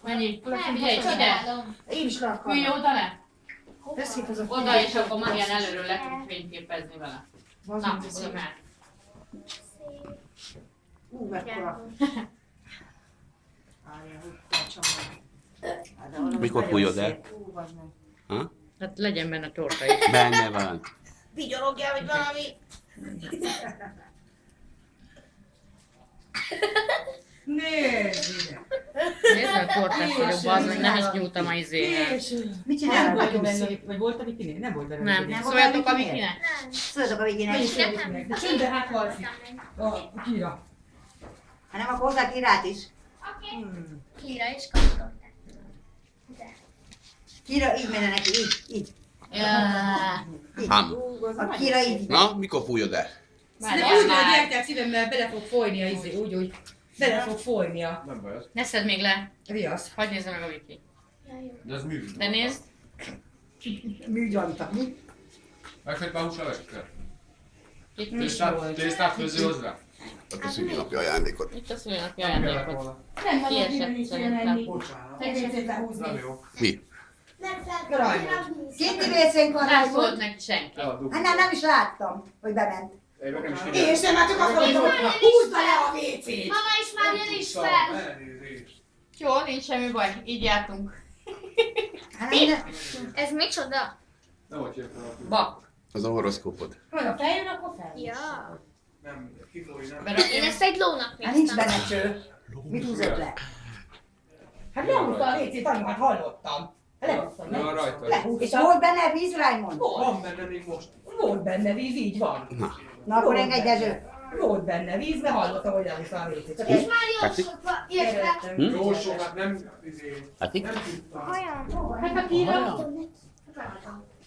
Mennyi? Figyelj, ide! Én is le akarom. Ülj oda le! Tessék, az a Oda, és akkor Marian előről le tud fényképezni vele. Na, oda mehet. Mekkora. Mikor fújod el? Ha? Hát legyen benne torta is. Benne van. Vigyorogjál, vagy valami. Nézd ide. Nézd meg a tortát vagyok, bazd meg, nem is nyúltam a izével. Mit csinálod? Vagy volt a Vikinél? Nem volt a Nem, szóljatok a Vikinek. Szóljatok a végének. De csöndbe hát halszik. A Kira. Hát nem, akkor hozzá Kirát is. Kira is kapott. Kira így menne neki, így. Ám. A Kira így. Na, mikor fújod el? De úgy, hogy értek szívemmel bele fog folyni a izé, úgy, bele fog folyni a Nem baj, Ne szedd még le. viasz. Hadd nézze meg a Viki. de ez mű. De nézd. Műgyanta. Megfejt már húslevesekkel. Itt is. Tésztát főző hozzá. Hát a szülinapi ajándékot. Itt a szülőnapi ajándékot. Nem Kiesett szerintem. Nem jó. Mi? Nem fel. Két vécénk van Nem rá, szólt neki senki. Eladtuk. Hát nem is láttam, hogy bement. Én nekem is És nem, hát csak azt mondom, hogy húzd le a vécét! Mama is már jön is fel. Elnézést. Jó, nincs semmi baj. Így jártunk. Hát nem, Ez micsoda? Nem volt értelem. Bak. Az a horoszkópod. Ha feljön, akkor fel. Ja. Nem, kifúj, nem. Én ezt egy lónak hát nincs néztem. benne cső. Mit húzott le? Hát lehúzta a vécét, anyu, hát hallottam. Lehúzta, Van ne? rajta. Lehúzta. És volt benne víz, Raimond? Van benne még most. Volt benne víz, így van. Na akkor engedj Dezső. Volt benne víz, mert hallottam, hogy lehúzta a vécét. Csak És egy már jó Tetszik? sokba érte. Jó sok, hát nem, Látszik? nem tudtam. Olyan. Hát a Kira.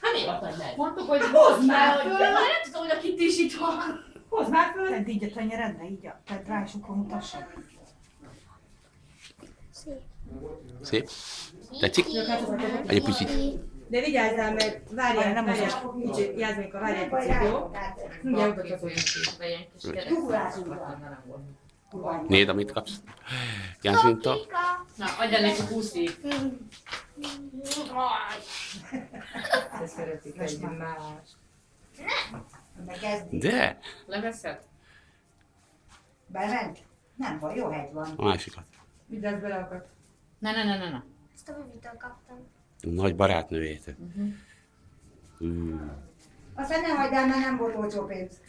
Hát mi van? Mondtuk, hogy hozd már föl. föl! Nem tudom, hogy a Kitty is itt van. Hozd már föl! Tedd így a tenyeredre, így a, tedd rá, és akkor mutassad. Szép. Tetszik? Egy picit. De vigyázzál, mert várjál, Nem várjál, kicsit, Jászminka, várjál picit, jó? Mindjárt mutatok. Nézd, amit kapsz. Jászmintól. Na, adjál neki puszi. Te szeretik egymást. De kezdi. De. Leveszed? Bement? Nem baj, jó hely van. A másikat. Mit lesz bele akart? Ne. Ezt a Vivitől kaptam. Nagy barátnőjétől. Aztán ne hagyd el, mert nem volt olcsó pénz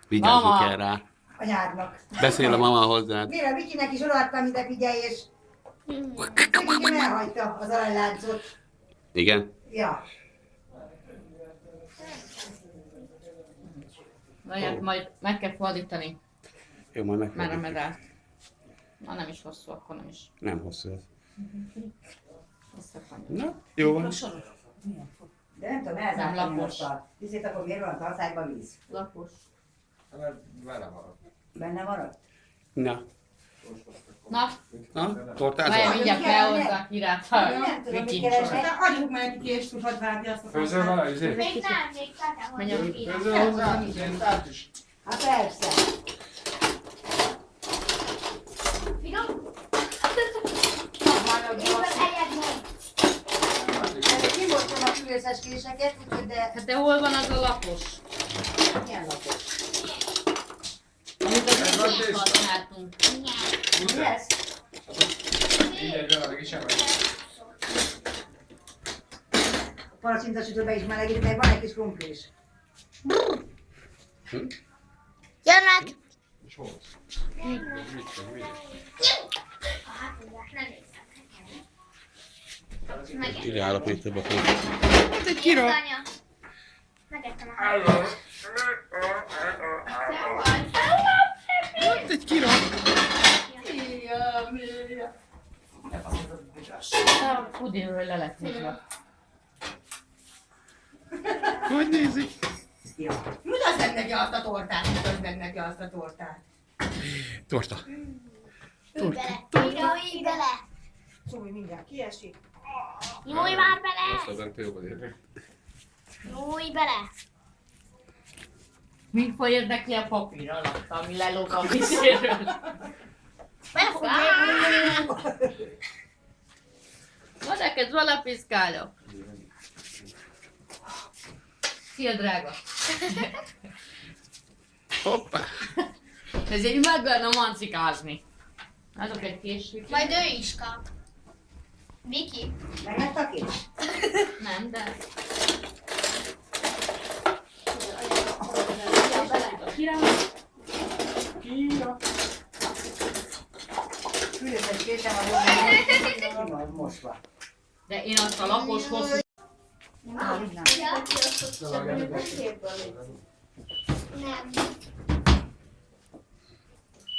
Vigyázni Mama. kell rá. a nyárnak. Beszél a mama hozzád. Mire Vikinek is odaadtam ide, figyelj, és Viki elhagyta az aranyláncot. Igen? Ja. Várjál, majd meg kell fordítani Jó, majd már a megfogjuk. medált. Na nem is hosszú, akkor nem is. Nem hosszú ez. Összefanyag. Na, jó van. De nem tudom, Nem elzártam lapos. most a... Viszont akkor miért van a tartályban víz? Lapos. Mert vele maradt. Benne maradt? Na. Na, Na, várjál, tortázol? mindjárt behozza a Kirát. Nem tudom, mit keresek. Adjuk már neki kést, hogy hadd vágja azt a Főzöl vele, izé? Még nem, még fel kell Menj el. hozni. Főzöl hozzá? Tésztát is. Hát persze. Finom? Éppen egyet mond. Kimostam a fűrészes késeket, úgyhogy de... Hát de hol van az a lapos? Milyen lapos? Amit az Ez van izékkal tészta? csináltunk. Mi ez? Mindegy, vele meg is emelj. A palacsintasütőbe is melegítik, meg van egy kis krumpli is. Jönnek! És hol? Hát ugye, nem néztem. Ide állok még több a fő. Egy kira! Megettem a hálót. Egy kira. A pudingről le lett nyitva. Hogy nézik? Mutasd meg neki azt a tortát, mutasd meg neki azt a tortát. Torta. Ülj bele! Kira, ülj bele! Csúmi mindjárt kiesik. Nyújj már bele! Aztán te jobban érnek. Nyújj bele! Mi fog érdekli a papír alatt, ami lelóg a vizéről? Bele fog lépni! Ma neked valapiszkálok. Szia, drága. Hoppá. Ez egy megverna mancikázni. Azok egy később. Majd ő is kap. Viki? Meglett a kis? Nem, de... Különböző késem a van mosva. De én azt a lapos hosszú... Nem. Nem.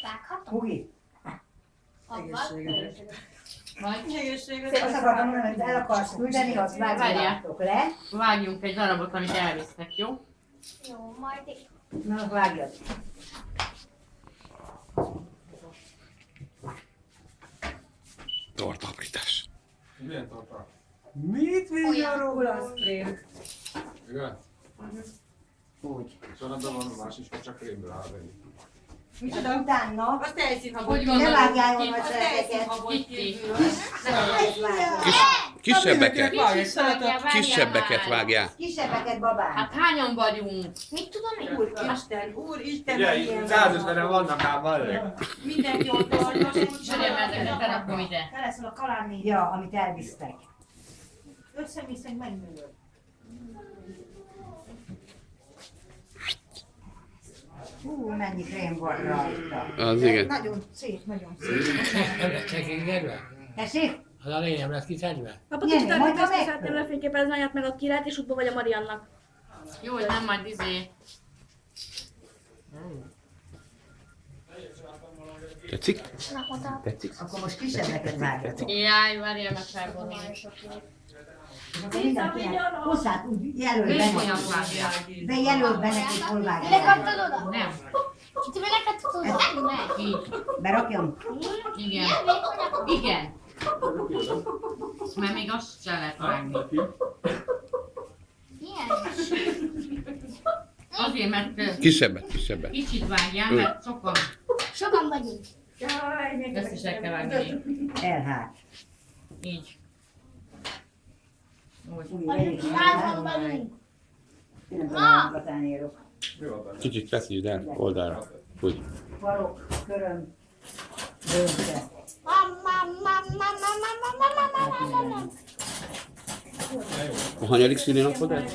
Vághatom? Hugi, Vagy azt akartam mondani, hogy el akarsz küldeni, azt vágjátok le. vágjunk egy darabot, amit elvisztek, jó? Jó, majd én. Na, vágjad. Tortaprítás. Milyen tartal? Mit vigyen róla, Sprém? Igen? Úgy. Szóval ebben van más is, csak krémből áll benne. Micsoda utána? Azt tejszínhabot. Hogy Ne gondolod? vágjál ki- volna a Azt cselekeket. tejszínhabot Kitty. kívül. Kisebbeket. Vágjál, Kisebbeket már. vágjál. Kisebbeket, babám. Hát hányan vagyunk? Mit tudom én? Úristen, Ugye, milyen 150-en vannak ám valók. mindenki ott van. Várjál, mert ezeket berakom ide. Te leszel a kalárnégy. Ja, amit elvisztek. Összemész, meg megművöd. Mennyi krém volt rajta. Az igen. Nagyon szép, nagyon szép. Nem lesz megengedve? Tessék? Az a lény nem lesz kiszedve? Apa, Gyere, kicsit majd azt meg- szeretném lefényképezni anyát meg a Kirát, és útba vagy a Mariannak. Jó, hogy nem majd Tetszik? Na, oda. Tetszik? Akkor most kisebbeket vágjatok. Jaj, várjál, meg felvonni. Akkor mindenkinek hosszát úgy jelöl Még benne. olyan vágjál. De jelöl benne, hogy hol Mire vágják. kaptad oda? Nem. Kiti, mire kaptad oda? Nem. Így. Berakjam? Igen. Nem, vékonyabb. Igen. Mert még azt se lehet vágni. Milyen? Azért, mert Kisebbet. kicsit vágjál, mert sokan. Sokan vagyunk. Ezt is el kell vágni. Elhát. Így. Úgy. Úgy, Vagyunk, elég. házban vagyunk. Én nem tudom, a tányérok. Mi van benne? Kicsit feszítsd el oldalra. Úgy. Farok, köröm, dönte. Mam. A hanyadik szülinapod ez?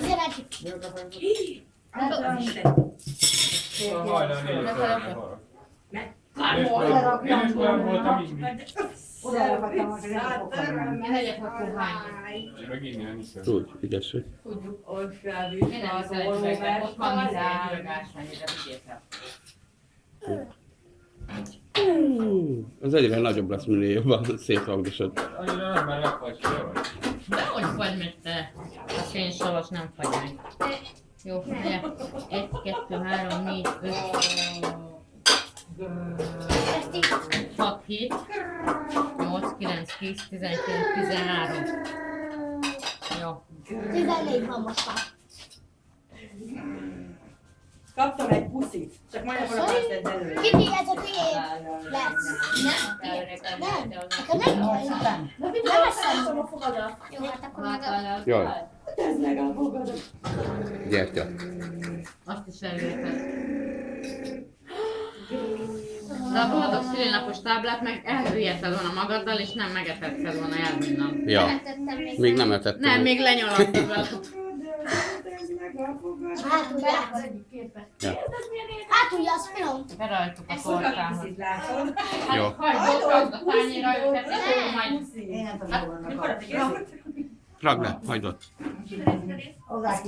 Szeretjük. Hajnal 4-kor van. Oda rakjam, Én is olyan voltam így, mint oda raktam, hogy nem fogok menni. Én legyek akkor hány. én meg inni nem hiszem. Úgy, ügyes vagy. Én nem is szeretem, ott van minden egy üvegásányra, vigyél fel. Az egyre nagyobb lesz, minél jobban szétragdosod. Annyira nem, mert megfagy, vagy. Dehogy fagy meg te. A fénysavas nem fagy meg. Jó, ugye? 1, 2, 3, 4, 5, 6, 7, 8, 9, 10, 19, 13. Jó. 14 van most már. Kaptam egy puszit, csak majdnem oda veszed elő. Kiti, ez a tiéd lesz. Nem, tiéd. Nem. Akkor nem Nyolc kell. után? Nem veszem a fogadat. Jó, hát akkor meg a... Jaj, Ez meg a fogadat. gyertya. Azt is előtted. De a boldog szülinapos táblát meg elviheted volna magaddal, és nem megetetted volna el minden. Ja, Tettem még. még nem etettem. Nem, még lenyalakod vele. Hátulja. Ja. Hátulja, az finom. Berajtuk a Ezt fogad tortához. puszit, látod? Jó. Hagyd ott a tányéra őket, és akkor majd... Én nem tudom, hol vannak. Ragd le, hagyd ott. Hozzá ki